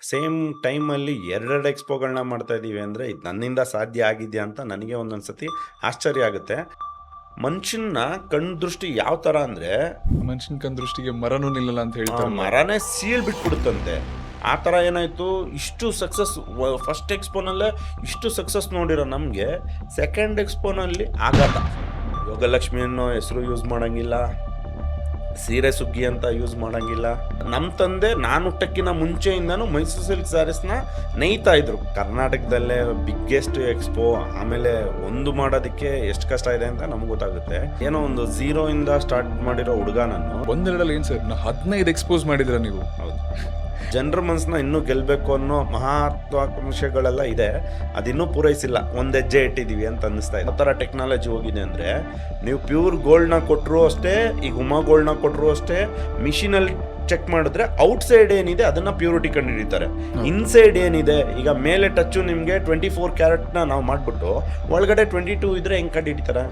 Same ಟೈಮಲ್ಲಿ ಎರಡೆರಡು ಎಕ್ಸ್ಪೋಗಳನ್ನ ಮಾಡ್ತಾ ಇದ್ದೀವಿ ಅಂದರೆ ಇದು ನನ್ನಿಂದ ಸಾಧ್ಯ ಆಗಿದೆಯಾ ಅಂತ ನನಗೆ ಒಂದೊಂದು ಸತಿ ಆಶ್ಚರ್ಯ ಆಗುತ್ತೆ. ಮನುಷ್ಯನ ಕಣ್ ದೃಷ್ಟಿ ಯಾವ ಥರ ಅಂದರೆ ಮನುಷ್ಯನ ಕಣ್ ದೃಷ್ಟಿಗೆ ಮರನೂ ನಿಲ್ಲಲ್ಲ ಅಂತ ಹೇಳ್ತಾರೆ. ಮರನೇ ಸೀಲ್ ಬಿಟ್ಬಿಡುತ್ತಂತೆ. ಆ ಥರ ಏನಾಯಿತು, ಇಷ್ಟು ಸಕ್ಸಸ್ ಫಸ್ಟ್ ಎಕ್ಸ್ಪೋನಲ್ಲೇ ಇಷ್ಟು ಸಕ್ಸಸ್ ನೋಡಿರೋ ನಮಗೆ ಸೆಕೆಂಡ್ ಎಕ್ಸ್ಪೋನಲ್ಲಿ ಆಘಾತ. ಯೋಗಲಕ್ಷ್ಮಿ ಅನ್ನೋ ಹೆಸರು ಯೂಸ್ ಮಾಡೋಂಗಿಲ್ಲ, ಸೀರೆ ಸುಗ್ಗಿ ಅಂತ ಯೂಸ್ ಮಾಡೋಂಗಿಲ್ಲ. ನಮ್ಮ ತಂದೆ ನಾನು ಹುಟ್ಟಕ್ಕಿಂತ ಮುಂಚೆಯಿಂದನೂ ಮೈಸೂರು ಸಿಲ್ಕ್ ಸ್ಯಾರೀಸ್ನ ನೇಯ್ತಾ ಇದ್ರು. ಕರ್ನಾಟಕದಲ್ಲೇ ಬಿಗ್ಗೆಸ್ಟ್ ಎಕ್ಸ್ಪೋ, ಆಮೇಲೆ ಒಂದು ಮಾಡೋದಕ್ಕೆ ಎಷ್ಟು ಕಷ್ಟ ಇದೆ ಅಂತ ನಮ್ಗೆ ಗೊತ್ತಾಗುತ್ತೆ. ಏನೋ ಒಂದು 0 ಇಂದ ಸ್ಟಾರ್ಟ್ ಮಾಡಿರೋ ಹುಡುಗ ನಾನು. ಒಂದೆರಡಲ್ಲಿ ಏನು ಸರ್, 15 ಎಕ್ಸ್ಪೋಸ್ ಮಾಡಿದ್ರ ನೀವು? ಹೌದು, ಜನರ ಮನಸ್ಸನ್ನ ಇನ್ನೂ ಗೆಲ್ಲಬೇಕು ಅನ್ನೋ ಮಹತ್ವಾಕಾಂಕ್ಷೆಗಳೆಲ್ಲ ಇದೆ, ಅದಿನ್ನೂ ಪೂರೈಸಿಲ್ಲ. ಒಂದು ಹೆಜ್ಜೆ ಇಟ್ಟಿದ್ದೀವಿ ಅಂತ ಅನ್ನಿಸ್ತಾ ಇದೆ. ಆ ಥರ ಟೆಕ್ನಾಲಜಿ ಹೋಗಿದೆ ಅಂದರೆ, ನೀವು ಪ್ಯೂರ್ ಗೋಲ್ಡ್ನ ಕೊಟ್ಟರು ಅಷ್ಟೇ, ಈಗ ಉಮಾ ಗೋಲ್ಡ್ನ ಕೊಟ್ಟರು ಅಷ್ಟೇ, ಮಿಷಿನಲ್ಲಿ ಚೆಕ್ ಮಾಡಿದ್ರೆ ಔಟ್ಸೈಡ್ ಏನಿದೆ ಅದನ್ನ ಪ್ಯೂರಿಟಿ ಕಂಡು ಹಿಡಿತಾರೆ. ಇನ್ಸೈಡ್ ಏನಿದೆ, ಈಗ ಮೇಲೆ ಟಚ್ಚು ನಿಮಗೆ 24 ಕ್ಯಾರೆಟ್ನ ನಾವು ಮಾಡಿಬಿಟ್ಟು ಒಳಗಡೆ 22 ಇದ್ರೆ ಹೆಂಗೆ ಕಂಡು ಹಿಡಿತಾರೆ?